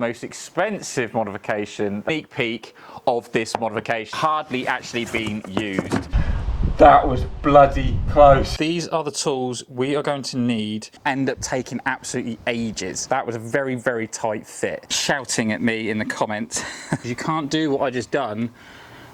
Most expensive modification, sneak peek of this modification, hardly actually been used. That was bloody close. These are the tools we are going to need. End up taking absolutely ages. That was a very, very tight fit. Shouting at me in the comments. You can't do what I just done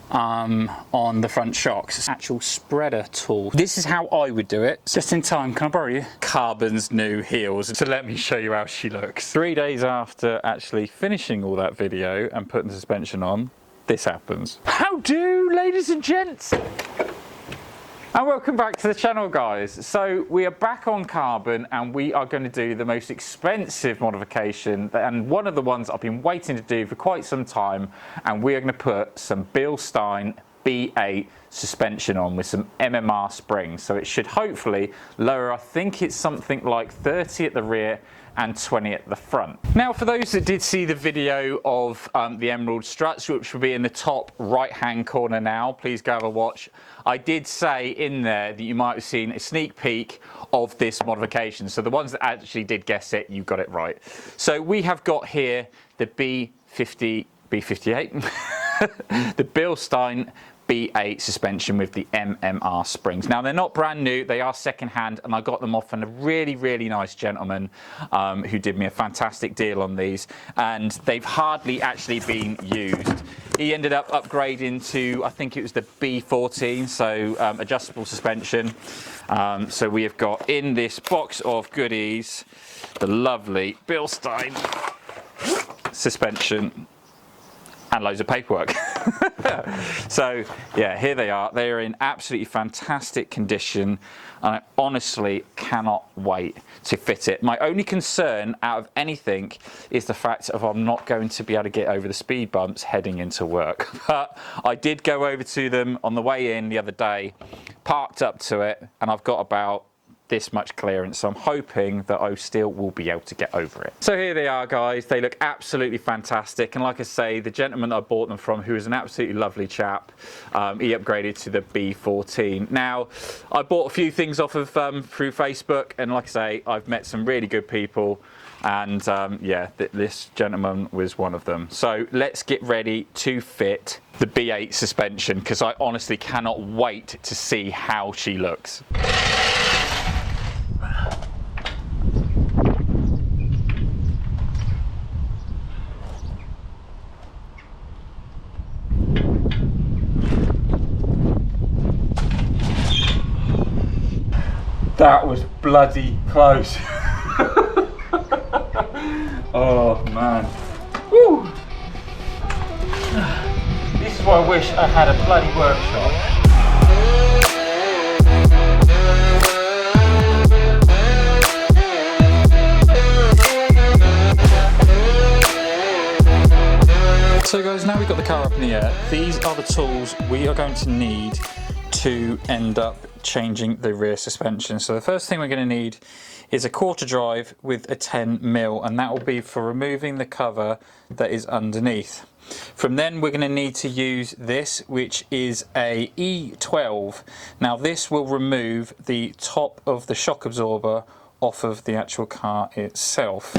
on the front shocks. Actual spreader tool. This is how I would do it. Just in time, can I borrow you? Carbon's new heels. So let me show you how she looks. 3 days after actually finishing all that video and putting the suspension on, this happens. How do, ladies and gents? And welcome back to the channel, guys. So we are back on Carbon and we are going to do the most expensive modification and one of the ones I've been waiting to do for quite some time, and we are going to put some Bilstein B8 suspension on with some MMR springs. So it should hopefully lower, I think it's something like 30 at the rear and 20 at the front. Now, for those that did see the video of the Emerald struts, which will be in the top right hand corner now, please go have a watch. I did say in there that you might have seen a sneak peek of this modification. So the ones that actually did guess it, you got it right. So we have got here the B58, the Bilstein B8 suspension with the MMR springs. Now, they're not brand new, they are second hand, and I got them off from a really, really nice gentleman who did me a fantastic deal on these, and they've hardly actually been used. He ended up upgrading to, I think it was the B14, so adjustable suspension. So we have got in this box of goodies the lovely Bilstein suspension and loads of paperwork. So yeah, here they are. They are in absolutely fantastic condition, and I honestly cannot wait to fit it. My only concern out of anything is the fact of I'm not going to be able to get over the speed bumps heading into work. But I did go over to them on the way in the other day, parked up to it, and I've got about this much clearance, so I'm hoping that I still will be able to get over it. So here they are, guys. They look absolutely fantastic, and like I say, the gentleman that I bought them from, who is an absolutely lovely chap, he upgraded to the B14. Now, I bought a few things off of through Facebook, and like I say, I've met some really good people, and yeah, this gentleman was one of them. So let's get ready to fit the B8 suspension, because I honestly cannot wait to see how she looks. That was bloody close. Oh man. Woo. This is why I wish I had a bloody workshop. So guys, now we've got the car up in the air, these are the tools we are going to need to end up changing the rear suspension. So the first thing we're going to need is a quarter drive with a 10mm, and that will be for removing the cover that is underneath. From then we're going to need to use this, which is a E12. Now this will remove the top of the shock absorber off of the actual car itself.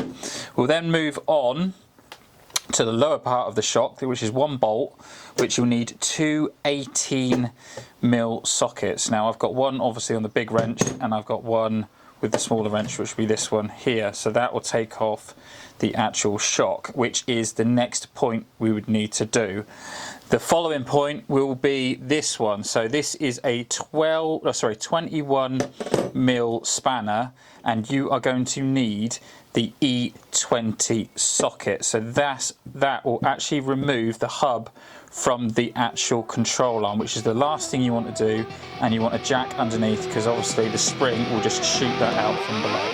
We'll then move on to the lower part of the shock, which is one bolt, which you'll need two 18mm sockets. Now I've got one obviously on the big wrench, and I've got one with the smaller wrench, which will be this one here. So that will take off the actual shock, which is the next point we would need to do. The following point will be this one. So this is a 21mm spanner, and you are going to need the E20 socket. So that will actually remove the hub from the actual control arm, which is the last thing you want to do, and you want a jack underneath, because obviously the spring will just shoot that out from below.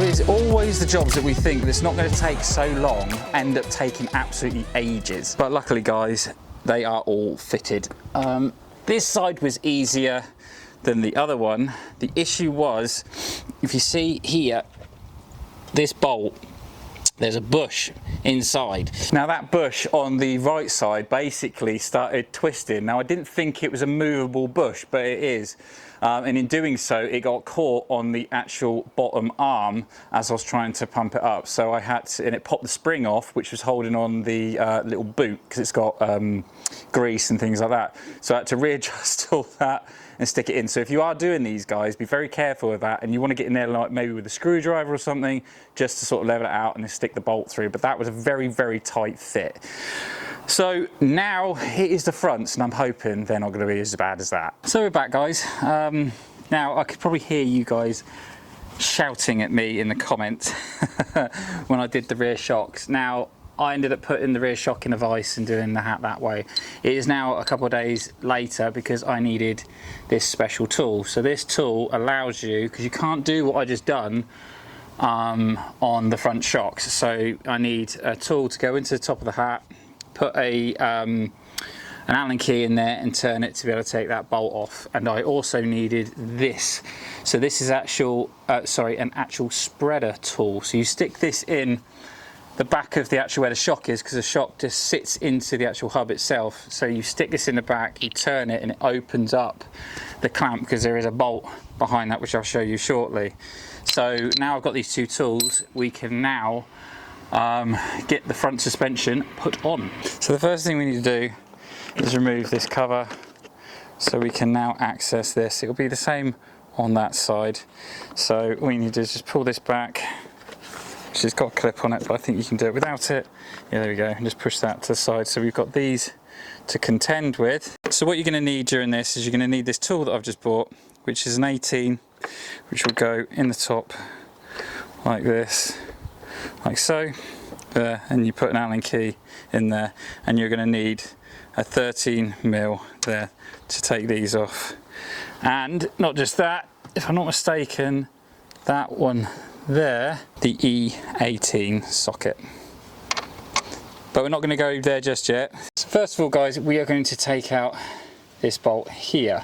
it's always the jobs that we think that it's not going to take so long end up taking absolutely ages. But luckily, guys, they are all fitted. This side was easier than the other one. The issue was, if you see here, this bolt, there's a bush inside. Now that bush on the right side basically started twisting. Now I didn't think it was a movable bush, but it is. And in doing so, it got caught on the actual bottom arm as I was trying to pump it up. So I had to, and it popped the spring off, which was holding on the little boot, because it's got grease and things like that. So I had to readjust all that and stick it in. So if you are doing these, guys, be very careful with that, and you want to get in there like maybe with a screwdriver or something, just to sort of level it out and then stick the bolt through. But that was a very, very tight fit. So now it is the fronts, and I'm hoping they're not going to be as bad as that. So we're back, guys. Now I could probably hear you guys shouting at me in the comments when I did the rear shocks. Now I ended up putting the rear shock in a vise and doing the hat that way. It is now a couple of days later because I needed this special tool. So this tool allows you, because you can't do what I just done on the front shocks. So I need a tool to go into the top of the hat, put an Allen key in there and turn it to be able to take that bolt off. And I also needed this. So this is an actual spreader tool. So you stick this in the back of the actual where the shock is, because the shock just sits into the actual hub itself. So you stick this in the back, you turn it, and it opens up the clamp, because there is a bolt behind that, which I'll show you shortly. So now I've got these two tools, we can now get the front suspension put on. So the first thing we need to do is remove this cover, so we can now access this. It'll be the same on that side. So all you need to do is just pull this back, which has got a clip on it, but I think you can do it without it. Yeah, there we go, and just push that to the side. So we've got these to contend with. So what you're going to need during this is you're going to need this tool that I've just bought, which is an 18, which will go in the top like this, like so, there, and you put an Allen key in there, and you're going to need a 13mm there to take these off. And not just that, if I'm not mistaken, that one there, the E18 socket. But we're not going to go there just yet. So first of all, guys, we are going to take out this bolt here,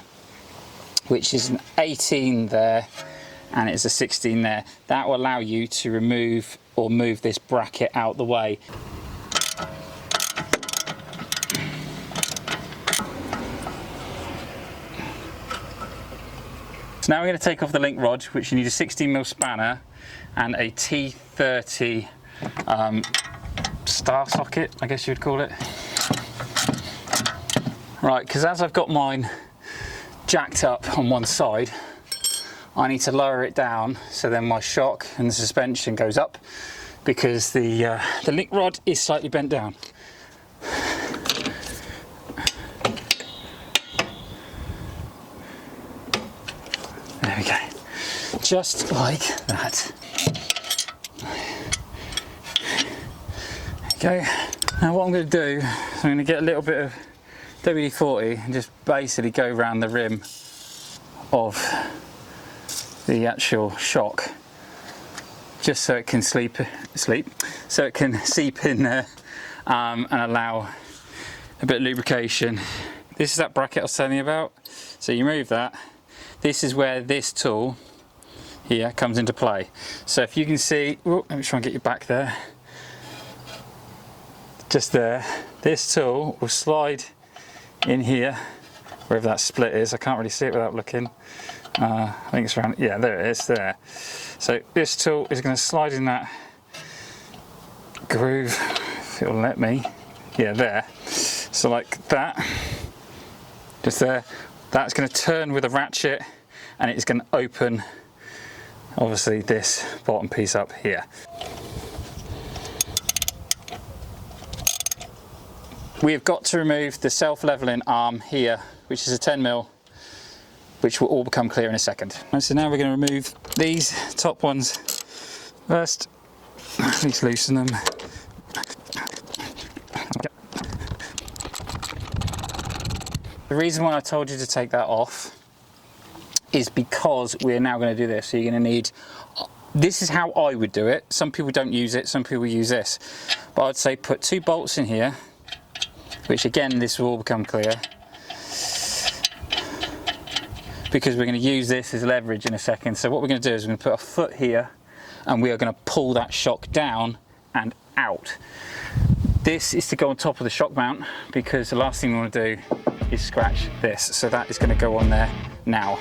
which is an 18 there, and it's a 16 there. That will allow you to remove or move this bracket out the way. So now we're going to take off the link rod, which you need a 16mm spanner and a T30 star socket, I guess you would call it. Right, because as I've got mine jacked up on one side, I need to lower it down so then my shock and the suspension goes up, because the link rod is slightly bent down. There we go, just like that. Okay, now what I'm going to do is I'm going to get a little bit of WD-40 and just basically go around the rim of the actual shock, just so it can so it can seep in there and allow a bit of lubrication. This is that bracket I was telling you about. So you remove that. This is where this tool here comes into play. So if you can see, let me try and get you back there. Just there, this tool will slide in here, wherever that split is. I can't really see it without looking. I think it's around, yeah, there it is, there. So this tool is going to slide in that groove, if it'll let me. Yeah, there. So like that, just there. That's going to turn with a ratchet, and it's going to open, obviously, this bottom piece up here. We've got to remove the self-leveling arm here, which is a 10mm, which will all become clear in a second. So now we're going to remove these top ones first, at least loosen them. The reason why I told you to take that off is because we're now going to do this. So you're going to need This is how I would do it. Some people don't use it, some people use this. But I'd say put 2 bolts in here, which again, this will all become clear, because we're going to use this as leverage in a second. So what we're going to do is we're going to put a foot here, and we are going to pull that shock down and out. This is to go on top of the shock mount, because the last thing we want to do is scratch this. So that is going to go on there now.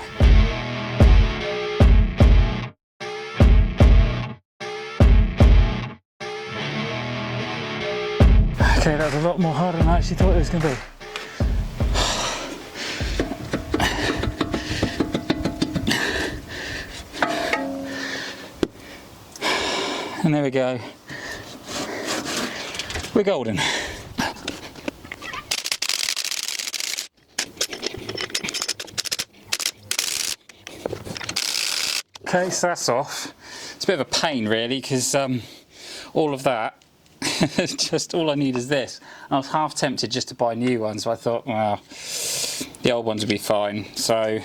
Okay, that was a lot more harder than I actually thought it was going to be. And there we go. We're golden. Okay, so that's off. It's a bit of a pain really, because all of that, just all I need is this. And I was half tempted just to buy new ones, so I thought, well, the old ones would be fine. So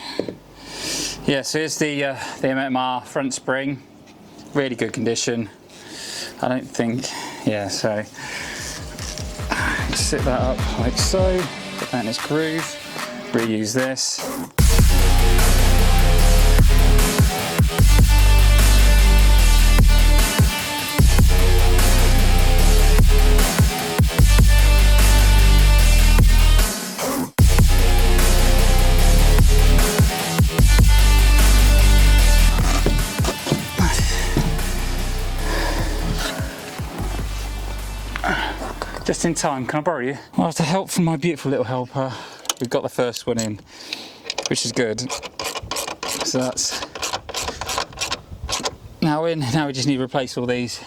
yeah, so here's the MMR front spring, really good condition. I don't think, yeah, so sit that up like so, put that in its groove, reuse this. Just in time, can I borrow you? Well, with the help from my beautiful little helper, we've got the first one in, which is good. So that's now in. Now we just need to replace all these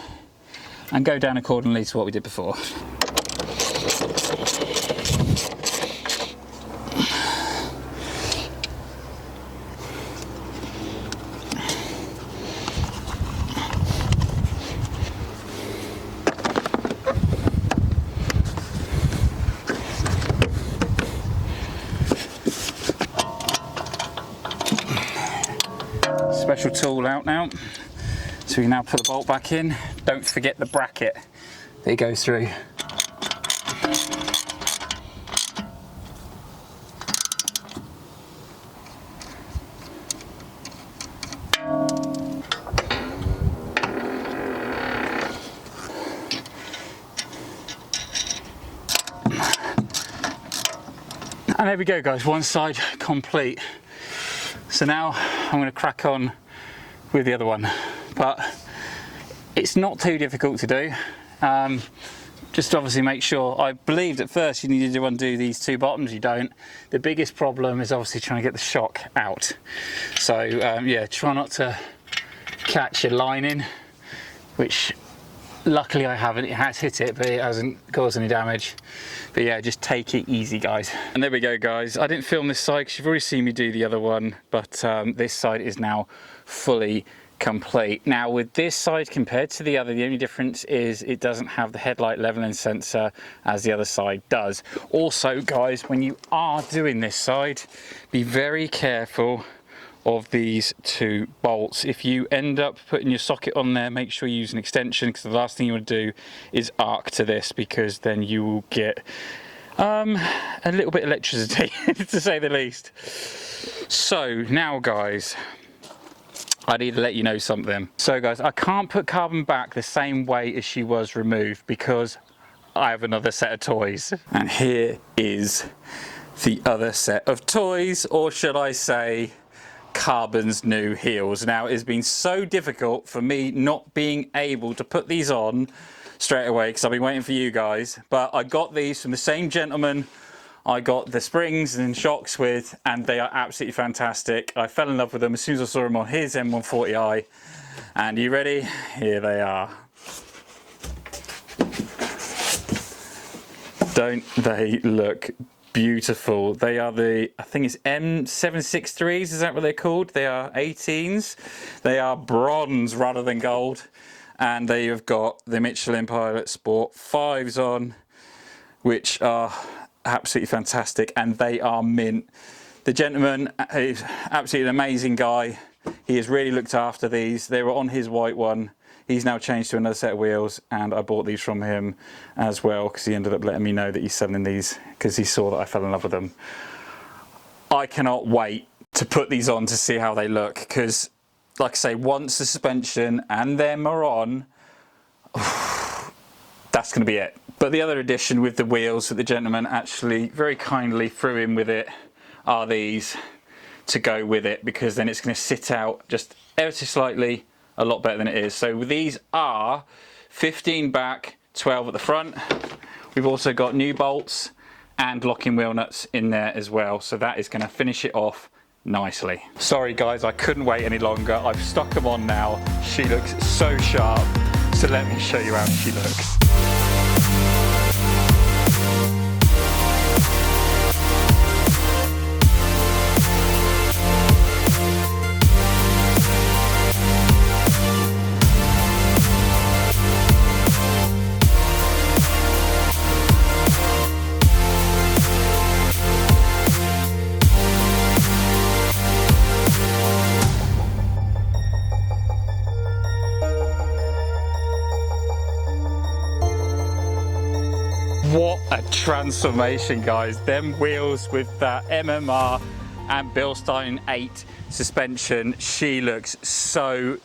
and go down accordingly to what we did before. Special tool out now, so we now put the bolt back in. Don't forget the bracket that it goes through. And there we go guys, one side complete. So now I'm going to crack on with the other one, but it's not too difficult to do. Just obviously make sure, I believed at first you needed to undo these 2 bottoms, you don't. The biggest problem is obviously trying to get the shock out. So yeah, try not to catch your lining, which luckily I haven't. It has hit it, but it hasn't caused any damage. But yeah, just take it easy guys. And there we go guys. I didn't film this side because you've already seen me do the other one, but this side is now fully complete. Now with this side compared to the other, the only difference is it doesn't have the headlight leveling sensor as the other side does. Also guys, when you are doing this side, be very careful of these 2 bolts. If you end up putting your socket on there, make sure you use an extension, because the last thing you want to do is arc to this, because then you will get a little bit of electricity to say the least. So now guys, I need to let you know something. So guys, I can't put carbon back the same way as she was removed, because I have another set of toys. And here is the other set of toys, or should I say Carbon's new heels. Now it has been so difficult for me not being able to put these on straight away, because I've been waiting for you guys, but I got these from the same gentleman I got the springs and shocks with, and they are absolutely fantastic. I fell in love with them as soon as I saw them on his M140i. And you ready? Here they are. Don't they look beautiful? They are the, I think it's M763s, is that what they're called? They are 18s. They are bronze rather than gold. And they have got the Michelin Pilot Sport 5s on, which are absolutely fantastic, and they are mint. The gentleman is absolutely an amazing guy. He has really looked after these. They were on his white one. He's now changed to another set of wheels, and I bought these from him as well because he ended up letting me know that he's selling these because he saw that I fell in love with them. I cannot wait to put these on to see how they look because, like I say, once the suspension and them are on, that's going to be it. But the other addition with the wheels that the gentleman actually very kindly threw in with it are these to go with it, because then it's going to sit out just ever so slightly a lot better than it is. So these are 15 back, 12 at the front. We've also got new bolts and locking wheel nuts in there as well. So that is going to finish it off nicely. Sorry guys, I couldn't wait any longer. I've stuck them on now. She looks so sharp. So let me show you how she looks. What a transformation, guys. Them wheels with that MMR and Bilstein 8 suspension, she looks so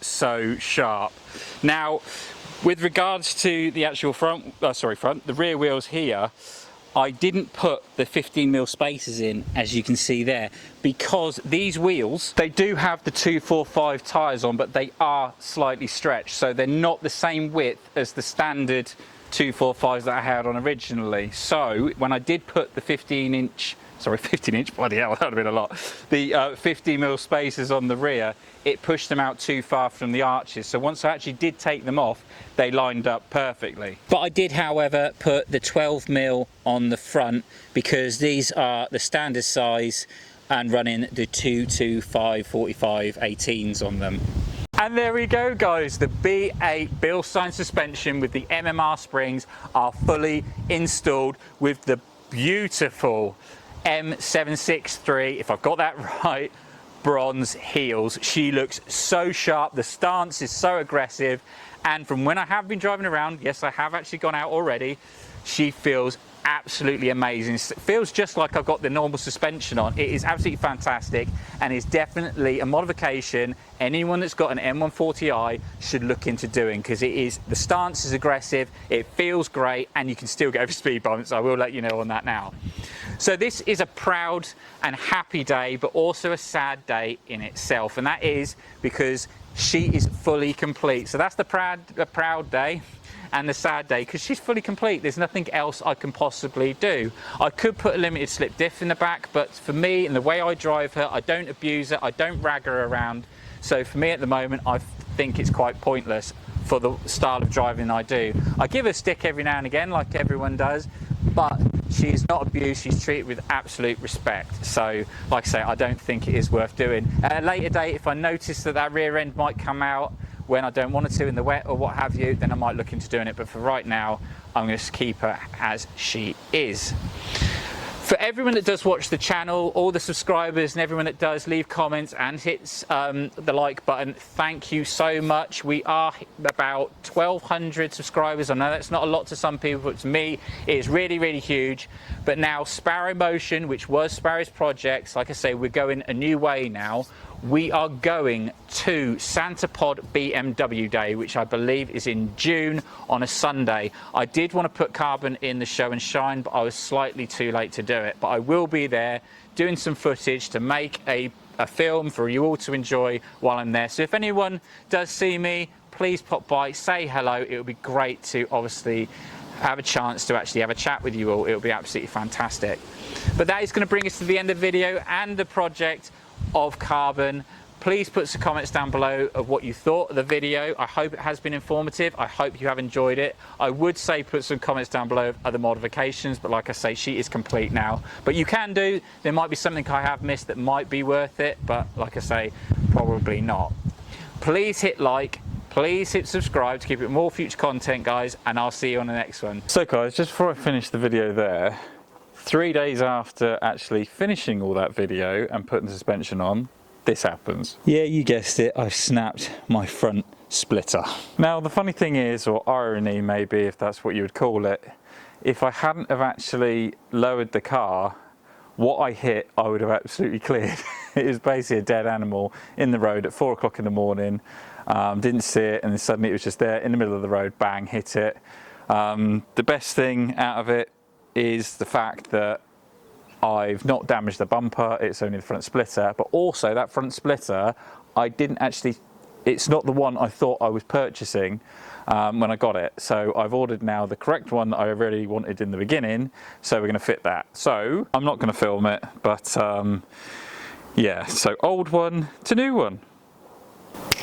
sharp. Now, with regards to the actual the rear wheels here, I didn't put the 15mm spacers in, as you can see there, because these wheels, they do have the 245 tyres on, but they are slightly stretched, so they're not the same width as the standard 245s that I had on originally. So when I did put the 15 inch, bloody hell, that would have been a lot. The 50mm spacers on the rear, it pushed them out too far from the arches. So once I actually did take them off, they lined up perfectly. But I did, however, put the 12mm on the front because these are the standard size and running the 225 45 18s on them. And there we go, guys. The B8 Bilstein suspension with the MMR springs are fully installed with the beautiful M763, if I've got that right, bronze heels. She looks so sharp. The stance is so aggressive. And from when I have been driving around, yes, I have actually gone out already, she feels absolutely amazing. It feels just like I've got the normal suspension on. It is absolutely fantastic and is definitely a modification anyone that's got an M140i should look into doing, because the stance is aggressive, it feels great, and you can still get over speed bumps. I will let you know on that now. So this is a proud and happy day, but also a sad day in itself, and that is because she is fully complete. So that's the proud day and the sad day, because she's fully complete. There's nothing else I can possibly do. I could put a limited slip diff in the back, but for me and the way I drive her, I don't abuse her, I don't rag her around. So for me at the moment, I think it's quite pointless for the style of driving I do. I give her a stick every now and again, like everyone does, but she's not abused, she's treated with absolute respect. So like I say, I don't think it is worth doing. At a later date, if I notice that that rear end might come out when I don't want it to in the wet or what have you, then I might look into doing it. But for right now, I'm going to keep her as she is. For everyone that does watch the channel, all the subscribers and everyone that does leave comments and hits the like button, thank you so much. We are about 1,200 subscribers. I know that's not a lot to some people, but to me, it is really huge. But now Sparrow Motion, which was Sparrow's projects, like I say, we're going a new way now. We are going to Santa Pod BMW Day, which I believe is in June on a Sunday. I did want to put Carbon in the show and shine, but I was slightly too late to do it. But I will be there doing some footage to make a film for you all to enjoy while I'm there. So if anyone does see me, please pop by, say hello. It would be great to obviously have a chance to actually have a chat with you all. It would be absolutely fantastic. But that is going to bring us to the end of the video and the project of Carbon. Please put some comments down below of what you thought of the video. I hope it has been informative. I hope you have enjoyed it. I would say put some comments down below of other modifications, but like I say, she is complete now. But you can do, there might be something I have missed that might be worth it, but like I say, probably not. Please hit like, please hit subscribe to keep it more future content, guys, and I'll see you on the next one. So guys, just before I finish the video there, 3 days after actually finishing all that video and putting the suspension on, this happens. Yeah, you guessed it, I've snapped my front splitter. Now the funny thing is, or irony maybe if that's what you would call it, if I hadn't have actually lowered the car, what I hit I would have absolutely cleared. It was basically a dead animal in the road at 4 o'clock in the morning. Didn't see it, and then suddenly it was just there in the middle of the road, bang, hit it. The best thing out of it is the fact that I've not damaged the bumper, it's only the front splitter, but also that front splitter, I didn't actually, it's not the one I thought I was purchasing when I got it. So I've ordered now the correct one that I really wanted in the beginning, so we're going to fit that. So I'm not going to film it, but yeah, so old one to new one.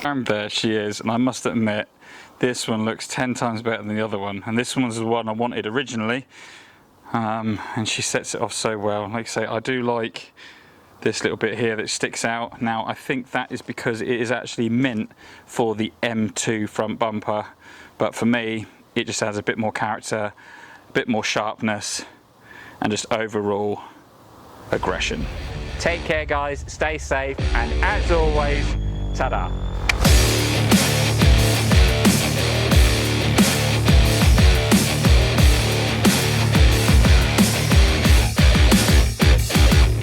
And there she is, and I must admit, this one looks 10 times better than the other one, and this one was the one I wanted originally. And she sets it off so well. Like I say, I do like this little bit here that sticks out. Now I think that is because it is actually meant for the M2 front bumper, but for me it just adds a bit more character, a bit more sharpness, and just overall aggression. Take care guys, stay safe, and as always, ta-da.